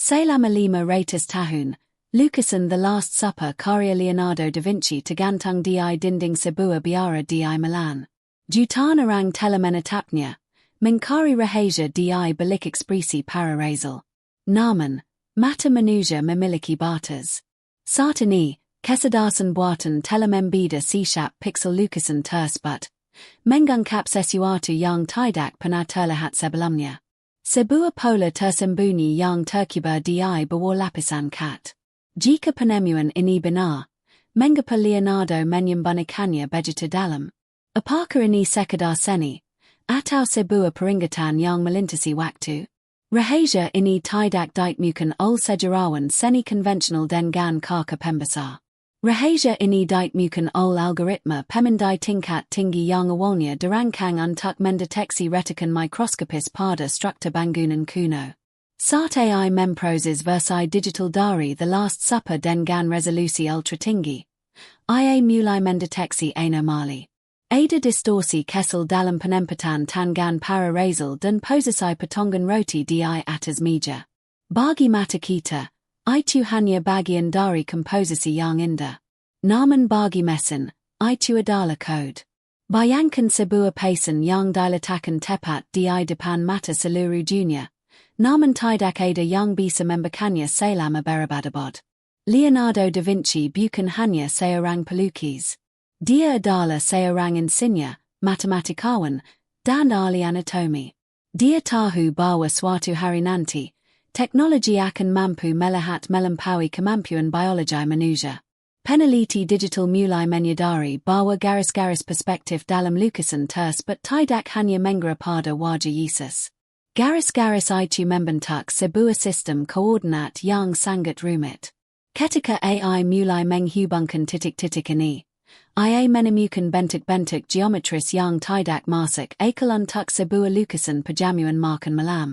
Salama lima ratus tahun, Lukisan The Last Supper karya Leonardo da Vinci tergantung di dinding sebuah biara di Milan. Jutaan orang telah menetapnya, mencari rahasia di balik ekspresi para razel. Namun, mata manusia memiliki batas. Saat ini, kecerdasan buatan telah membeda setiap pixel lukisan tersebut, mengungkap sesuatu yang tidak pernah terlihat sebelumnya. Sebuah pola tersembunyi yang terkubur di bawah lapisan cat. Jika penemuan ini benar, mengapa Leonardo menyembunyikannya begitu dalam? Apakah ini sekadar seni, atau sebuah peringatan yang melintasi waktu? Rahasia ini tidak ditemukan oleh sejarawan seni konvensional dengan karya pembesar. Rahasia ini ditemukan oleh algoritma pemindai tingkat tinggi yang awalnya dirancang untuk mendeteksi retikan mikroskopis pada struktur bangunan kuno. Saat AI memproses versi digital dari The Last Supper dengan resolusi ultra tinggi, IA mulai mendeteksi anomali. Ada distorsi kecil dalam penempatan tangan para razel dan posisi potongan roti di atas meja. Bagi mata kita, itu hanya bagian dari komposisi yang indah. Namun bagi mesin, itu adalah kode. Bayangkan sebuah pesan yang diletakkan tepat di depan mata seluruh dunia, namun tidak ada yang bisa membacanya selama berabad-abad. Leonardo da Vinci bukan hanya seorang pelukis. Dia adalah seorang insinyur, matematikawan, dan ahli anatomi. Dia tahu bahwa suatu hari nanti, teknologi akan mampu melihat melampaui kemampuan biologi manusia. Peneliti digital mulai menyadari bahwa garis-garis perspektif dalam lukisan tersebut tidak hanya mengira pada wajah Yesus. Garis-garis itu membentuk sebuah sistem koordinat yang sangat rumit. Ketika AI mulai menghubungkan titik-titik ini, IA menemukan bentuk-bentuk geometris yang tidak masuk akal untuk sebuah lukisan perjamuan makan malam.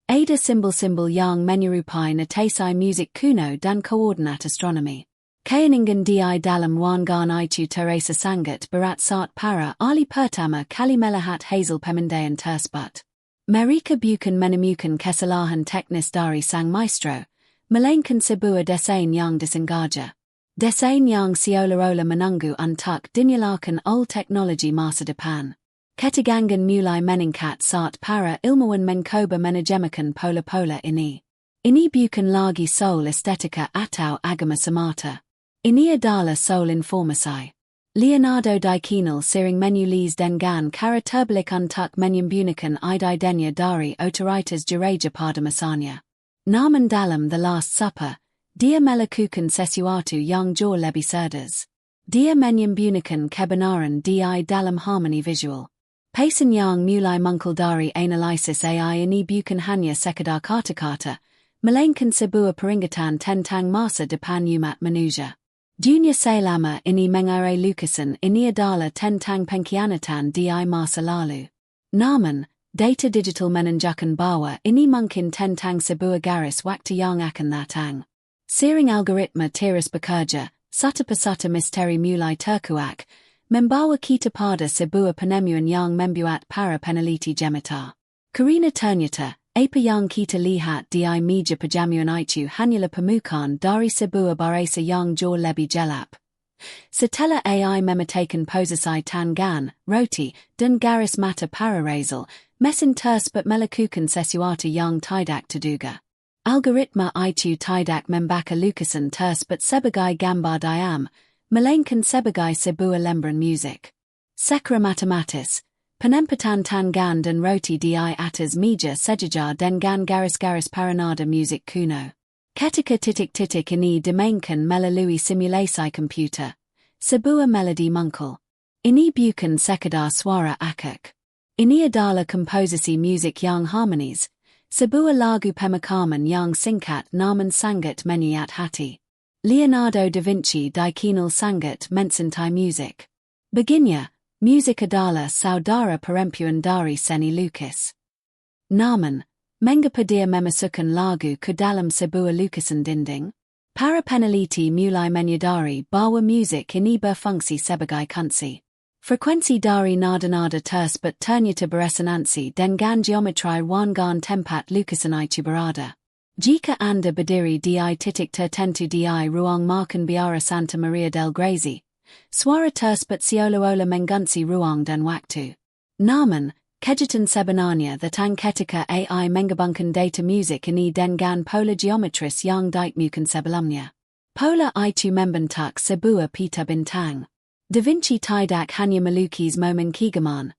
Ada simbol-simbol yang menyerupai notasi musik kuno dan koordinat astronomi. Keinginan dia dalam ruangan itu terasa sangat berat saat para ahli pertama kali melihat hasil pemindaian tersebut. Mereka bukan menemukan kesalahan teknis dari sang maestro, melainkan sebuah desain yang disengaja. Desain yang seolah-olah menunggu untuk dinyalakan oleh teknologi masa depan. Ketegangan mulai meningkat saat para ilmuwan mencoba menerjemahkan pola-pola ini. Ini bukan lagi soal estetika atau agama semata. Ini adalah soal informasi. Leonardo dikenal sering menulis dengan cara terbalik untuk menyembunyikan idenya dari otoritas gereja pada masanya. Namun dalam The Last Supper, dia melakukan sesuatu yang jauh lebih cerdas. Dia menyembunyikan kebenaran dia dalam harmoni visual. Pesan yang mulai muncul dari analisis AI ini bukan hanya sekadar kata-kata, melainkan sebuah peringatan tentang masa depan umat manusia. Dunia selama ini mengurai lukisan ini adalah tentang pengkhianatan di masa lalu. Namun, data digital menunjukkan bahwa ini mungkin tentang sebuah garis waktu yang akan datang. Sering algoritma terus bekerja, satu persatu misteri mulai terkuak, membawa kita pada sebuah penemuan yang membuat para peneliti gemetar. Karena ternyata, apa yang kita lihat di meja perjamuan itu hanyalah permukaan dari sebuah bahasa yang jauh lebih gelap. Setelah AI memetakan posisi tangan, roti, dan garis mata para razel, mesin tersebut melakukan sesuatu yang tidak terduga. Algoritma itu tidak membaca lukisan tersebut sebagai gambar diam, melainkan sebagai sebuah lembaran musik. Secara matematis, penempatan tangan dan roti di atas meja sejajar dengan garis-garis paranada musik kuno. Ketika titik-titik ini dimainkan melalui simulasi komputer, sebuah melodi muncul. Ini bukan sekadar suara akak. Ini adalah komposisi musik yang harmonis. Sebuah lagu pemakaman yang singkat namun sangat menyayat hati. Leonardo da Vinci dikenal sangat mencintai musik. Baginya, musik adalah saudara perempuan dari seni lukis. Namun, mengapa dia memasukkan lagu ke dalam sebuah lukisan dinding? Para peneliti mulai menyadari bahwa musik ini berfungsi sebagai kunci. Frekuensi dari nada-nada tersebut ternyata beresonansi dengan geometri ruangan tempat lukisan itu berada. Jika anda berdiri di titik tertentu di ruang makan biara Santa Maria del Grazie, suara tersebut seolah-olah mengganti ruang dan waktu. Namun, kejutan sebenarnya datang ketika AI menggabungkan data musik ini dengan pola geometris yang ditemukan sebelumnya. Pola itu membentuk sebuah pita bintang. Da Vinci tidak hanya melukis momen keagamaan.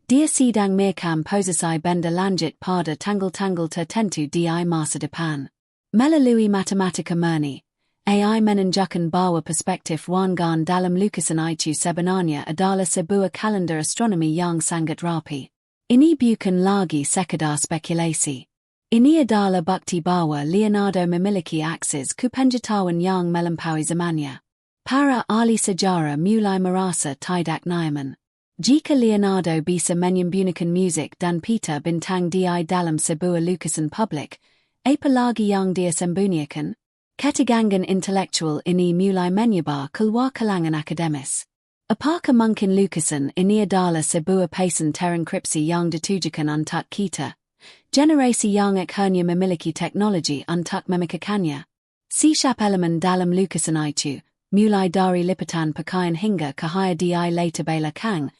Dia sedang merekam posisi benda lanjut pada tanggal-tanggal tertentu di masa depan. Melalui matematika murni, AI menunjukkan bahwa perspektif wangan dalam lukisan itu sebenarnya adalah sebuah kalender astronomi yang sangat rapi. Ini bukan lagi sekadar spekulasi. Ini adalah bukti bahwa Leonardo memiliki akses kepengetahuan yang melampaui zamannya. Para ahli sejarah mulai merasa tidak nyaman. Jika Leonardo bisa menyembunyikan musik dan pita bintang di dalam sebuah lukisan publik, apa lagi yang dia sembunyikan? Ketegangan intelektual ini mulai menyebar keluar kalangan akademis. Apakah mungkin lukisan ini adalah sebuah pesan terenkripsi yang ditujukan untuk kita, generasi yang akhirnya memiliki teknologi untuk memikirkannya? Setiap elemen dalam lukisan itu, mulai dari lipatan pakaian hingga cahaya di latar belakang,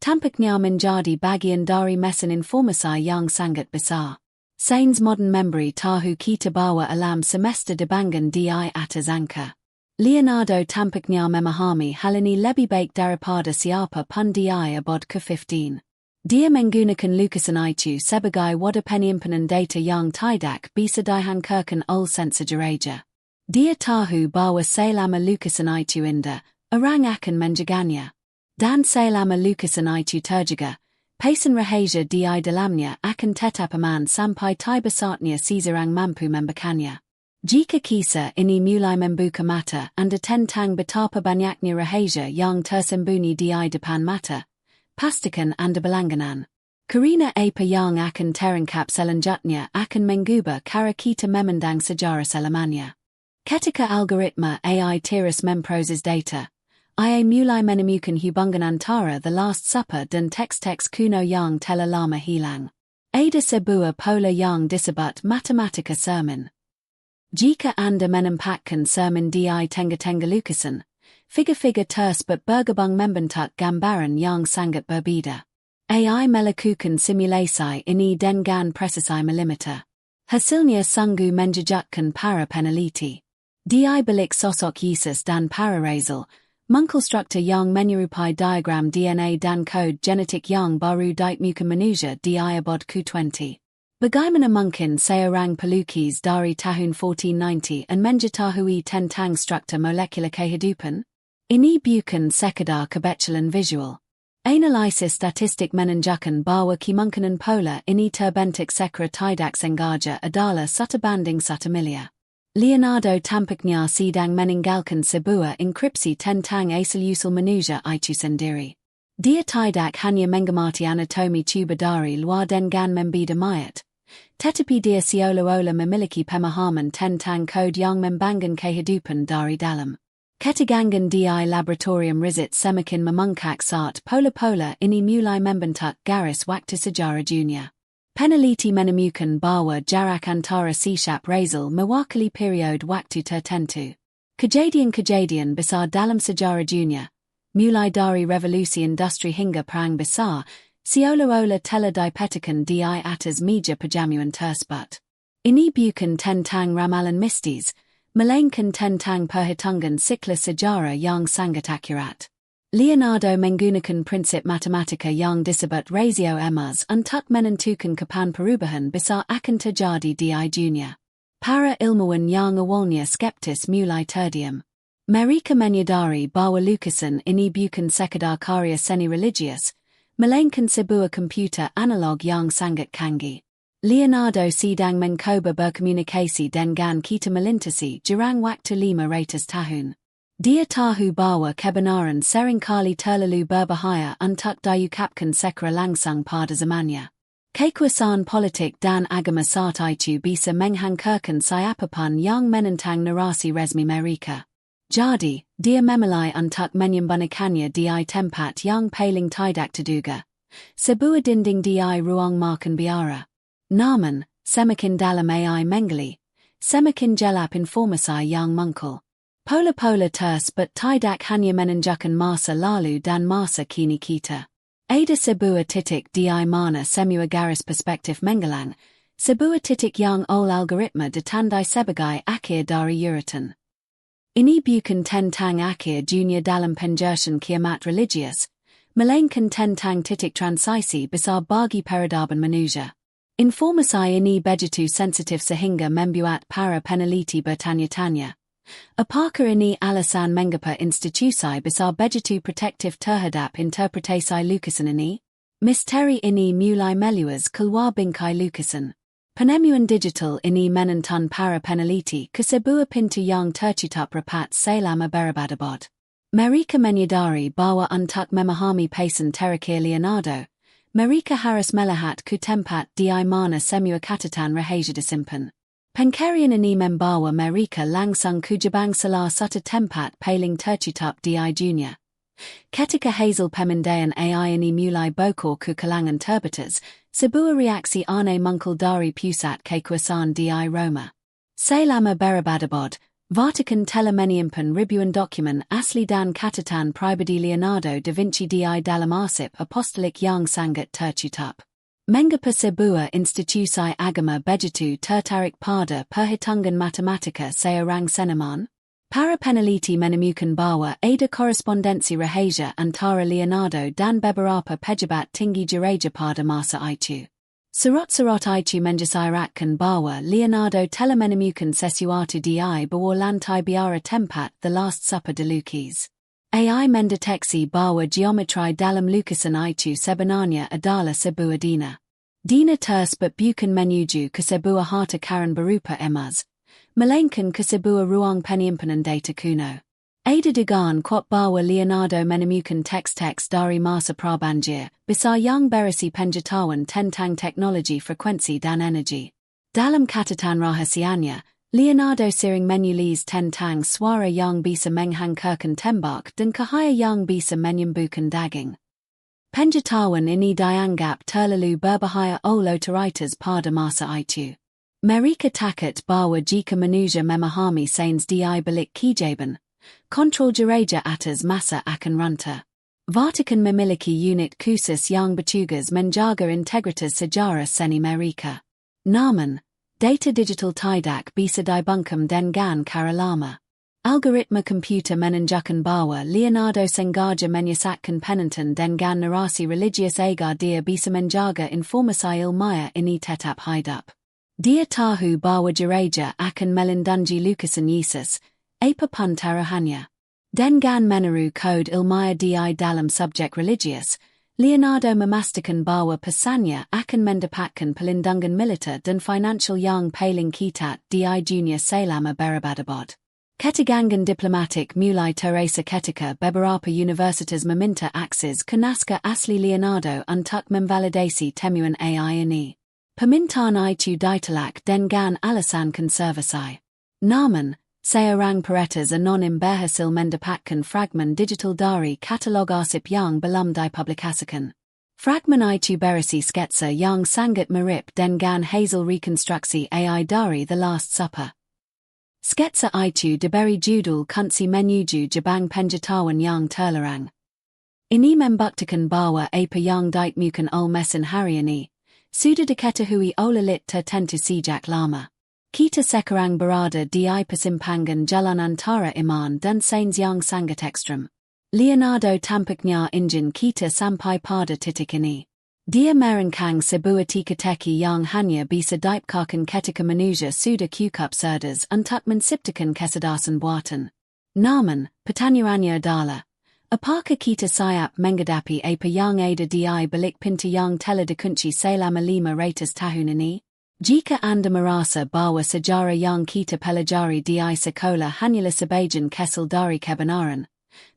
tampaknya menjadi bagian dari mesin informasi yang sangat besar. Sains modern memberi tahu kita bahwa alam semesta dibanggan di atas angka. Leonardo tampaknya memahami hal ini lebih baik daripada siapa pun di abad ke-15. Dia menggunakan lukisan itu sebagai wadah penyimpanan data yang tidak bisa dihancurkan oleh sensor gereja. Dia tahu bahwa selama lukisan itu indah, orang akan menjaganya. Dan selama lukisan itu terjaga, pesan rahasia di dalamnya akan tetap aman sampai tiba saatnya seseorang mampu membacanya. Jika kisah ini mulai membuka mata anda tentang betapa banyaknya rahasia yang tersembunyi di depan mata, pastikan anda berlangganan. Karena apa yang akan terungkap selanjutnya akan mengubah cara kita memandang sejarah selamanya. Ketika algoritma AI terus memproses data, ia mulai menemukan hubungan antara The Last Supper dan teks-teks kuno yang telah lama hilang. Ada sebuah pola yang disebut matematika sermon. Jika anda menempatkan sermon di tengah-tengah lukisan, figur-figur tersebut bergabung membentuk gambaran yang sangat berbeda. AI melakukan simulasi ini dengan presisi milimeter. Hasilnya sungguh menjejakkan para peneliti. Di balik sosok Yesus dan para Rasul, mengkonstruktur yang menyerupai diagram DNA dan kode genetik yang baru ditemukan manusia di abad ke-20. Bagaimana mungkin seorang pelukis dari tahun 1490 dan mengetahui tentang struktur molekular kehidupan? Ini bukan sekadar kebetulan visual. Analisis statistik menunjukkan bahwa kemungkinan pola ini terbentuk secara tidak sengaja adalah 1:1 miliar. Leonardo tampaknya sedang meninggalkan sebuah inskripsi tentang asal-usul manusia itu sendiri. Dia tidak hanya mengamati anatomi tubuh dari luar dengan membida mayat, tetapi dia seolah-olah memiliki pemahaman tentang kode yang membangun kehidupan dari dalam. Ketegangan di laboratorium riset semakin memengkak saat pola-pola ini mulai membentuk garis waktu sejarah dunia. Peneliti menemukan bahwa jarak antara setiap Rasul mewakili periode waktu tertentu. Kejadian-kejadian besar dalam sejarah dunia, mulai dari revolusi industri hingga perang besar, seolah-olah telah dipetakan di atas meja perjamuan tersebut. Ini bukan tentang ramalan mistis, melainkan tentang perhitungan siklus sejarah yang sangat akurat. Leonardo menggunakan prinsip matematika yang disebut rasio emas untuk menentukan kapan perubahan besar akan terjadi di dunia. Para ilmuwan yang awalnya skeptis mulai terdiam. Mereka menyadari bahwa lukisan ini bukan sekadar karya seni religius, melainkan sebuah komputer analog yang sangat canggih. Leonardo sedang mencoba berkomunikasi dengan kita melintasi jurang waktu 500 tahun. Dia tahu bahwa kebenaran seringkali terlalu berbahaya untuk diungkapkan secara langsung pada zamannya. Kekuasaan politik dan agama saat itu bisa menghancurkan siapapun yang menentang narasi resmi mereka. Jadi, dia memulai untuk menyembunyikannya di tempat yang paling tidak terduga, sebuah dinding di ruang makan biara. Namun, semakin dalam AI menggali, Semakin jelap informasi yang muncul. Pola-pola ters but tidak hanya menunjukkan masa lalu dan masa kini kita. Ada sebuah titik di mana semua garis perspektif menggelang, sebuah titik yang oleh algoritma ditandai sebagai akhir dari urutan. Ini bukan tentang akhir dunia dalam penjelasan kiamat religius, melainkan tentang titik transisi besar bagi peradaban manusia. Informasi ini begitu sensitif sehingga membuat para peneliti bertanya-tanya. Apakah ini alasan mengapa institusi besar begitu protektif terhadap interpretasi lukisan ini? Misteri ini mulai meluas keluar bingkai lukisan. Penemuan digital ini menentang para peneliti ke sebuah pintu yang tertutup rapat selama berabad-abad. Mereka menyadari bahwa untuk memahami pesan Terakhir Leonardo, mereka harus melihat ke tempat di mana semua catatan Rahasia disimpan. Pencarian ini membawa mereka langsung ke jebang salah satu tempat paling tertutup di dunia. Ketika hasil pemindaian AI ini mulai bocor ke kalangan terbatas, sebuah reaksi aneh muncul dari pusat kekuasaan di Roma. Selama berabad-abad, Vatikan telah menyimpan ribuan dokumen asli dan catatan pribadi Leonardo da Vinci di dalam arsip apostolik yang sangat tertutup. Mengapa sebuah institusi agama begitu tertarik pada perhitungan matematika seorang seniman? Para peneliti menemukan bahwa ada korespondensi rahasia antara Leonardo dan beberapa pejabat tinggi gereja pada masa itu. Surat-surat itu mengisyaratkan bahwa Leonardo telah menemukan sesuatu di bawah lantai biara tempat The Last Supper dilukis. AI mendeteksi bahwa geometri dalam lukisan itu sebenarnya adalah sebuah dina. Dina tersebut bukan menuju ke sebuah harta karun berupa emas, melainkan ke sebuah ruang penyimpanan data kuno. Ada dugaan kuat bahwa Leonardo menemukan teks-teks dari masa prabanjir besar yang berisi pengetahuan tentang teknologi frekuensi dan energi. Dalam catatan rahasianya, Leonardo sering menulis tentang suara yang bisa menghancurkan tembak dan cahaya yang bisa menyembuhkan daging. Pengetahuan ini dianggap terlalu berbahaya oleh otoritas pada masa itu. Mereka takut bahwa jika manusia memahami sains di balik keajaiban, kontrol gereja atas masa akan runtuh. Vatikan memiliki unit khusus yang bertugas menjaga integritas sejarah seni mereka. Namun, data digital tidak bisa dibungkam dengan cara lama. Algoritma komputer menunjukkan bahwa Leonardo sengaja menyesatkan penonton dengan narasi religius agar dia bisa menjaga informasi ilmiah ini tetap hidup. Dia tahu bahwa gereja akan melindungi lukisan Yesus, apapun taruhannya. Dengan menaruh kode ilmiah di dalam subjek religius, Leonardo memastikan bahwa pesannya akan mendapatkan pelindungan militer dan financial yang paling ketat di dunia selama berabad-abad. Ketegangan diplomatik mulai terasa ketika beberapa universitas meminta akses ke naskah asli Leonardo untuk memvalidasi temuan AI ini. Permintaan itu ditolak dengan alasan konservasi. Namun, seorang peretas anonim berhasil mendapatkan fragmen digital dari katalog arsip yang belum dipublikasikan. Fragmen itu berisi sketsa yang sangat mirip dengan hasil rekonstruksi AI dari The Last Supper. Sketsa itu diberi judul Kunci Menuju Jebang Pengetahuan yang Terlarang. Ini membuktikan bahwa apa yang ditemukan oleh mesin hari ini sudah diketahui oleh lit tertentu sejak lama. Kita sekarang berada di persimpangan jalan antara iman dan sains yang sangat ekstrem. Leonardo tampaknya ingin kita sampai pada titik ini. Dia merancang sebuah teka-teki yang hanya bisa dipakaikan ketika manusia sudah cukup cerdas untuk menciptakan kecerdasan buatan. Namun, pertanyaannya adalah, apakah kita siap menghadapi apa yang ada di balik pintu yang telah dikunci selama 500 tahun ini? Jika Anda merasa bahwa sejarah yang kita pelajari di sekolah hanyalah sebagian kecil dari kebenaran,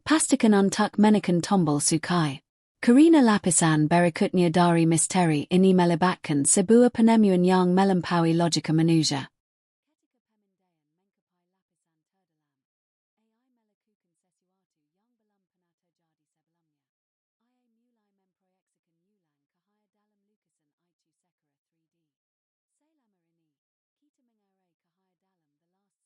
pastikan untuk menekan tombol sukai. Karena lapisan berikutnya dari misteri ini melibatkan sebuah penemuan yang melampaui logika manusia. Kahaya Dalam The Last Supper Berasal dari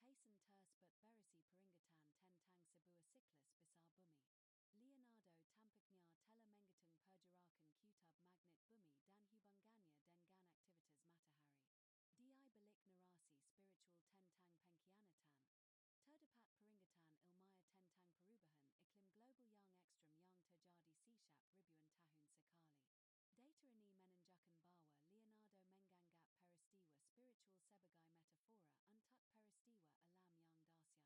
Jendela di Sebelah Kiriwangan. Namun, algoritma mendeteksi bahwa bayangan yang jatuh pada tangan para Razal tidak konsisten dengan sumber cahaya tersebut. Ada sumber cahaya kedua yang tidak terlihat yang tersembunyi di tengah meja, tepat di depan Yesus. Saat AI mensimulasikan sumber cahaya ini, sebuah pesan teks terenkripsi muncul dalam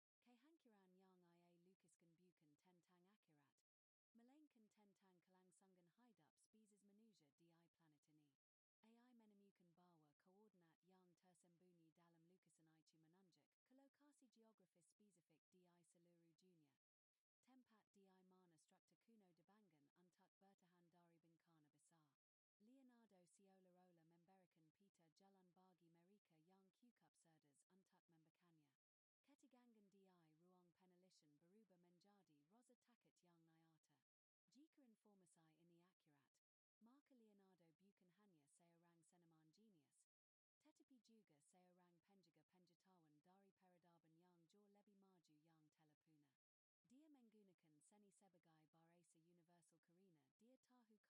bentuk bayangan yang saling berselangan. Pesan itu bukan ditulis dalam bahasa Latin atau Italia kuno, melainkan dalam bentuk kode biner primitif yang disusun menggunakan pola roti dan posisi yori. Para ahli bahasa dan kriptografi yang dipanggil untuk menganalisis temuan ini tertigan. Pesan tersebut berisi peringatan tentang sebuah siklus besar bumi. Leonardo tampaknya telah menghitung pergerakan kutub magnet bumi dan hubungannya dengan aktivitas matahari. Dia balik narasi spiritual tentang pengkhianatan. Terdapat peringatan ilmiah tentang perubahan iklim global yang ekstrem yang terjadi setiap ribuan tahun sekali. Data ini menunjukkan bahwa Leonardo menganggap peristiwa spiritual sebagai metafora untuk peristiwa alam yang dahsyat. Kehancuran yang ia lukiskan bukan tentang akhirat, melainkan tentang kelangsungan hidup spesies manusia di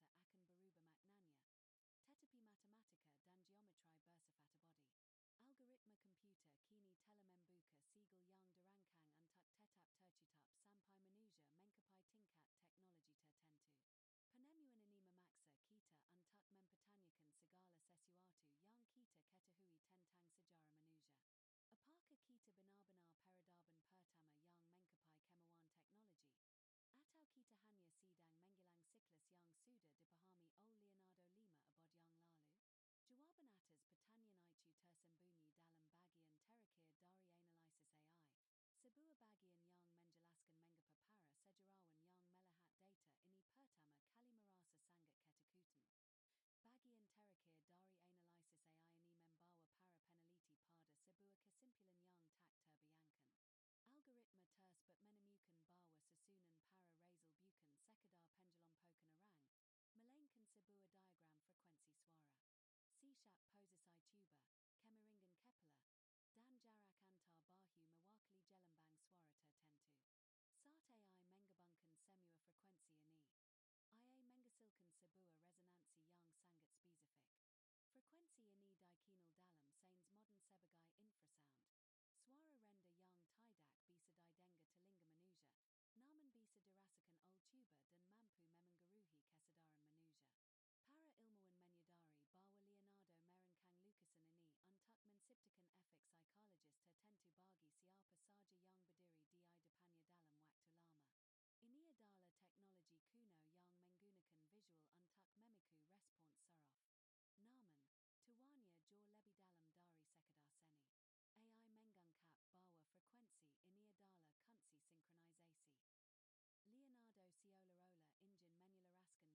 planet ini. AI menemukan bahwa koordinat yang tersembunyi dalam lukisan itu menunjuk ke lokasi geografis spesifik di seluruh dunia. Tempat di mana struktur kuno dibangun untuk bertahan dari bencana besar. Leonardo seolah-olah memberikan peta jalan bagi mereka yang cukup cerdas untuk membacakannya. Ketegangan di ruang penelitian berubah menjadi rasa takut yang nyata. Jika informasi ini akurat, maka Leonardo bukan hanya seorang seniman jenius, tetapi juga seorang penjaga pengetahuan dari peradaban yang jauh lebih maju yang telah punah. Dia menggunakan seni sebagai bahasa universal karena dia tahu kata-kata akan berubah maknanya, tetapi matematika dan geometri bersifat abadi. Algoritma komputer kini telah membuka segel yang dirancang untuk tetap tertutup sampai manusia mencapai tingkat teknologi tertentu. Penemuan ini memaksa kita untuk mempertanyakan segala sesuatu yang kita ketahui tentang sejarah manusia. Apakah kita benar-benar peradaban pertama yang mencapai kemauan teknologi? Atau kita hanya sedang mengulang siklus yang sudah dipahami oleh Leonardo 5 abad yang lalu? Jawaban atas pertanyaan itu tersembunyi dalam bagian terakhir dari analisis AI, sebuah bagian yang menjelaskan mengapa para sejarawan yang melihat data ini pertama kali merasa sangat ketakutan. Bagian terakhir dari analisis AI ini membawa para peneliti pada sebuah kesimpulan yang tak terbayangkan. Algoritma tersebut menemukan bahwa susunan para Razal bukan sekadar pengelompokan orang, melainkan sebuah diagram frekuensi suara. Setiap posisi tuba, kemiringan kepala, dan jarak antar bahu mewakili gelambang suara tertentu. Saat AI menggabungkan semua frekuensi ini, ia menghasilkan sebuah resonansi yang sangat spesifik. Frekuensi ini dikenal dalam sains modern sebagai infrasound. Suara rendah yang tidak bisa didengar telinga manusia, namun bisa dirasakan oleh tubuh dan mampu memengaruhi kesadaran manusia. Para ilmuwan menyadari bahwa Leonardo merancang lukisan ini untuk menciptakan efek psikologis tertentu bagi siapa saja yang berdiri di depannya dalam waktu lama. Ini adalah teknologi kuno yang menggunakan visual untuk memicu respons saraf. Namun, tuannya jauh lebih dalam dari sekadar seni. AI menganggap bahwa frekuensi ini adalah kunci sinkronisasi. Leonardo seolah-olah ingin menyelaraskan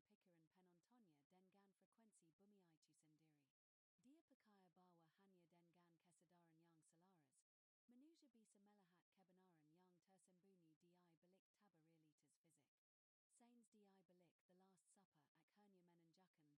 pikiran penontonnya dengan frekuensi bumi itu sendiri. Dia percaya bahwa hanya dengan kesadaran yang selaras, manusia bisa melihat